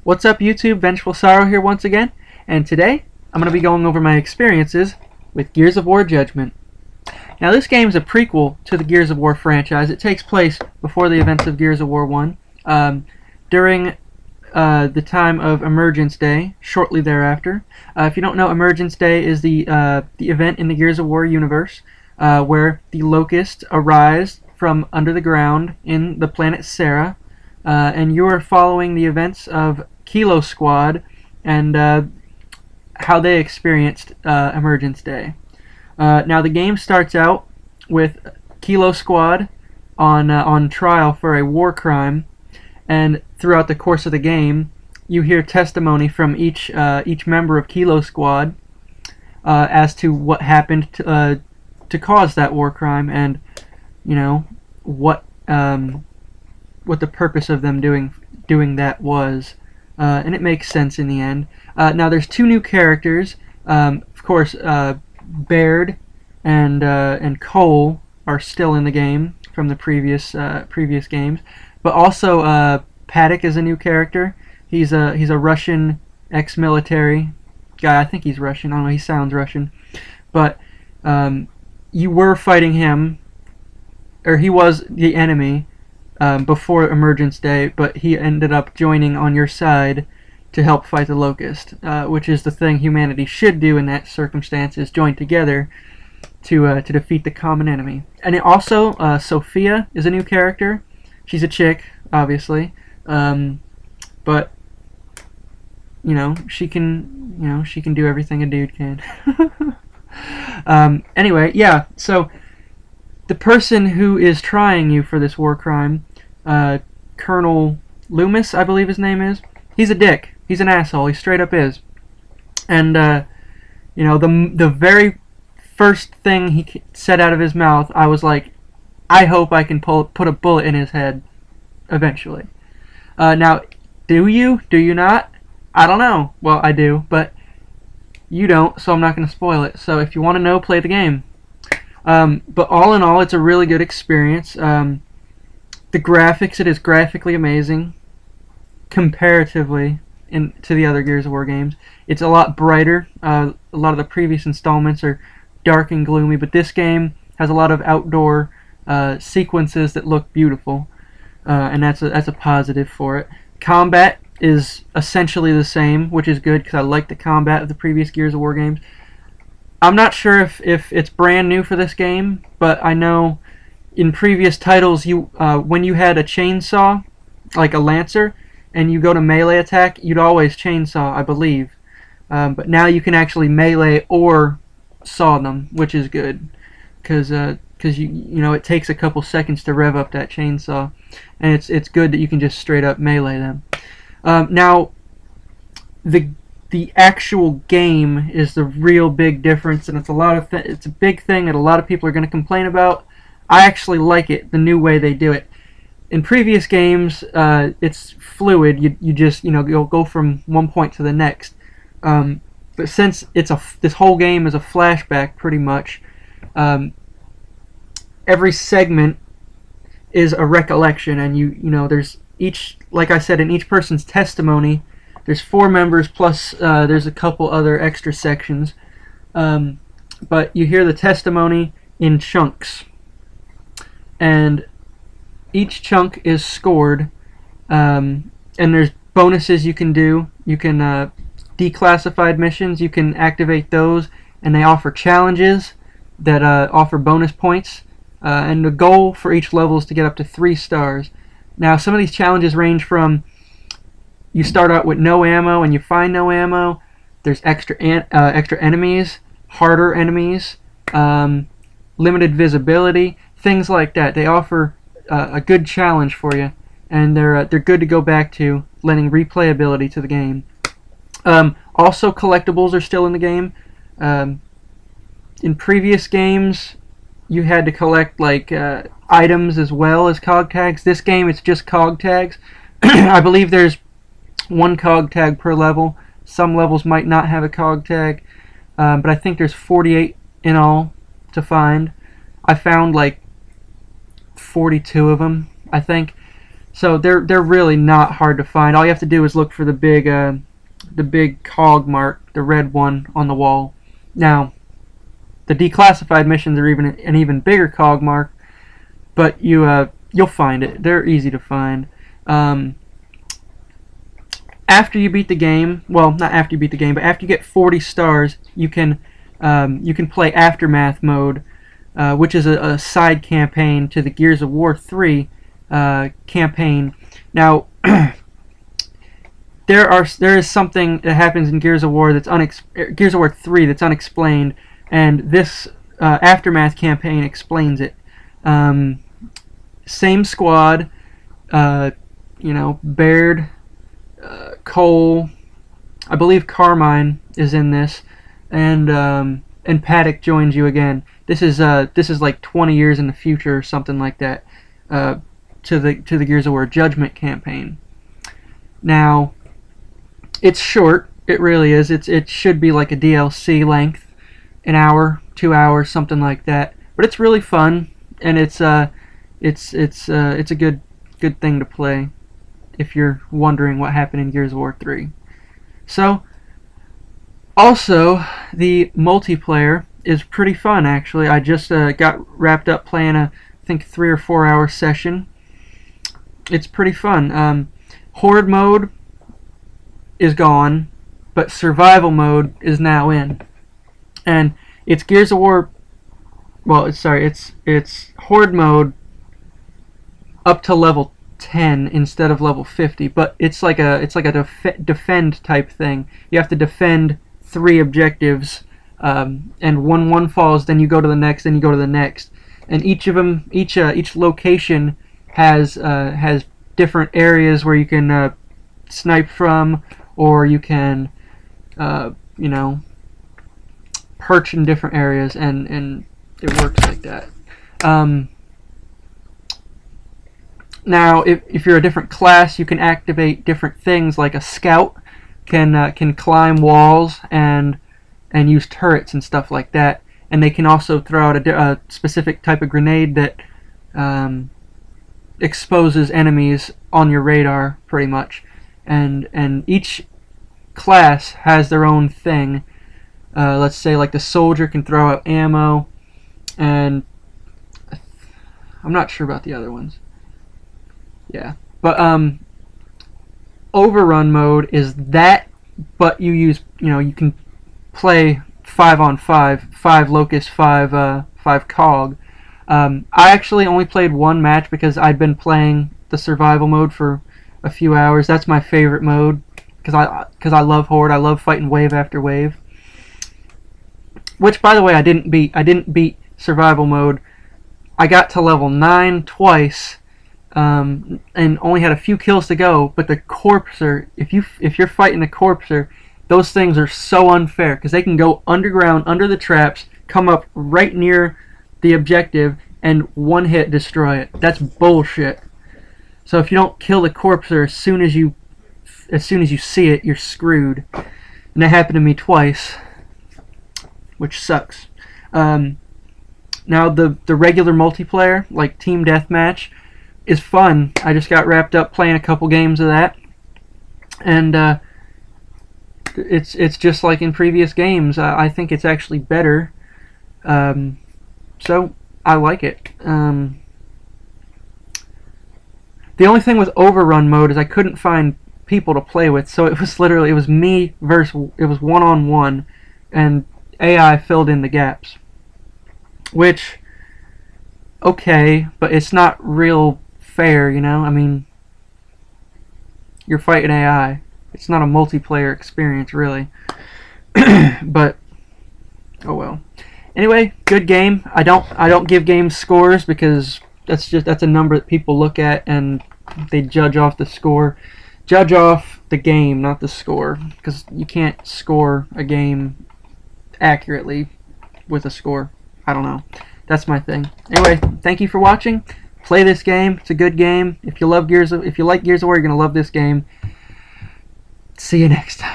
What's up YouTube, Vengeful Sorrow here once again, and today I'm going to be going over my experiences with Gears of War Judgment. Now this game is a prequel to the Gears of War franchise. It takes place before the events of Gears of War 1, during the time of Emergence Day, shortly thereafter. If you don't know, Emergence Day is the event in the Gears of War universe where the Locusts arise from under the ground in the planet Serra, and you are following the events of Kilo Squad and how they experienced Emergence Day. Now the game starts out with Kilo Squad on trial for a war crime, and throughout the course of the game you hear testimony from each member of Kilo Squad as to what happened to cause that war crime, and you know what the purpose of them doing that was, and it makes sense in the end. Now there's two new characters. Of course, Baird and Cole are still in the game from the previous games, but also Paddock is a new character. He's a Russian ex-military guy. I think he's Russian. I don't know. He sounds Russian, but you were fighting him, or he was the enemy before Emergence Day, but he ended up joining on your side to help fight the Locust, which is the thing humanity should do in that circumstance, is join together to defeat the common enemy. And it also, Sophia is a new character. She's a chick, obviously, but she can do everything a dude can. Anyway, yeah. So the person who is trying you for this war crime, Colonel Loomis, I believe his name is. He's a dick. He's an asshole. He straight up is. And the very first thing he said out of his mouth, I was like, I hope I can put a bullet in his head eventually. Now, do you? Do you not? I don't know. Well, I do, but you don't, so I'm not going to spoil it. So if you want to know, play the game. But all in all, it's a really good experience. The graphics, it is graphically amazing comparatively to the other Gears of War games. It's a lot brighter. A lot of the previous installments are dark and gloomy, but this game has a lot of outdoor sequences that look beautiful, and that's a positive for it. Combat is essentially the same, which is good because I like the combat of the previous Gears of War games. I'm not sure if it's brand new for this game, but I know in previous titles, when you had a chainsaw, like a lancer, and you go to melee attack, you'd always chainsaw, I believe. But now you can actually melee or saw them, which is good, because it takes a couple seconds to rev up that chainsaw, and it's good that you can just straight up melee them. Now, the actual game is the real big difference, and it's a big thing that a lot of people are going to complain about. I actually like it, the new way they do it. In previous games, it's fluid. You just you'll go from one point to the next. But since this whole game is a flashback, pretty much, every segment is a recollection, and there's like I said, in each person's testimony, there's 4 members plus there's a couple other extra sections, but you hear the testimony in chunks, and each chunk is scored, and there's bonuses you can do. You can declassified missions, you can activate those, and they offer challenges that offer bonus points, and the goal for each level is to get up to 3 stars. Now some of these challenges range from you start out with no ammo and you find no ammo. There's extra enemies, harder enemies, limited visibility, things like that. They offer a good challenge for you, and they're good to go back to, lending replayability to the game. Also, collectibles are still in the game. In previous games, you had to collect like items as well as cog tags. This game, it's just cog tags. I believe there's 1 cog tag per level. Some levels might not have a cog tag, but I think there's 48 in all to find. I found like 42 of them, I think. So they're really not hard to find. All you have to do is look for the big cog mark, the red one on the wall. Now, the declassified missions are even an even bigger cog mark, but you'll find it. They're easy to find. After you beat the game, well, not after you beat the game, but after you get 40 stars, you can play Aftermath mode, which is a side campaign to the Gears of War 3 campaign. Now, there is something that happens in Gears of War Gears of War 3 that's unexplained, and this Aftermath campaign explains it. Same squad, Baird, Cole, I believe Carmine is in this, and Paddock joins you again. This is like 20 years in the future or something like that, to the Gears of War Judgement campaign. Now, it's short. It really is. It should be like a DLC length, an hour, 2 hours, something like that. But it's really fun, and it's a good thing to play if you're wondering what happened in Gears of War 3. So, also, the multiplayer is pretty fun, actually. I just got wrapped up playing I think 3 or 4 hour session. It's pretty fun. Horde mode is gone, but survival mode is now in. And it's Gears of War, well, it's Horde mode up to level 10 instead of level 50, but it's like a defend type thing. You have to defend 3 objectives, and when one falls, then you go to the next, then you go to the next, and each location has different areas where you can snipe from, or you can perch in different areas, and it works like that. Now, if you're a different class, you can activate different things, like a scout can climb walls and use turrets and stuff like that. And they can also throw out a specific type of grenade that exposes enemies on your radar, pretty much. And each class has their own thing. Let's say, like, the soldier can throw out ammo, and I'm not sure about the other ones. Yeah, but overrun mode is that, but you use, you can play 5-on-5, 5 locust, 5 cog. I actually only played 1 match because I'd been playing the survival mode for a few hours. That's my favorite mode because I love Horde. I love fighting wave after wave. Which, by the way, I didn't beat. I didn't beat survival mode. I got to level 9 twice. And only had a few kills to go, but the Corpser, if you're fighting the Corpser, those things are so unfair because they can go underground under the traps, come up right near the objective, and one hit destroy it. That's bullshit. So if you don't kill the Corpser as soon as you see it, you're screwed. And that happened to me twice, which sucks. Now the regular multiplayer, like Team Deathmatch, is fun. I just got wrapped up playing a couple games of that, and it's just like in previous games. I think it's actually better, so I like it. The only thing with overrun mode is I couldn't find people to play with, so it was me versus, it was one-on-one, and AI filled in the gaps, which, okay, but it's not real fair, I mean, you're fighting AI. It's not a multiplayer experience, really. But oh well. Anyway, good game. I don't give games scores because that's a number that people look at and they judge off the score. Judge off the game, not the score, because you can't score a game accurately with a score. I don't know. That's my thing. Anyway, thank you for watching. Play this game. It's a good game. If you like Gears of War, you're gonna love this game. See you next time.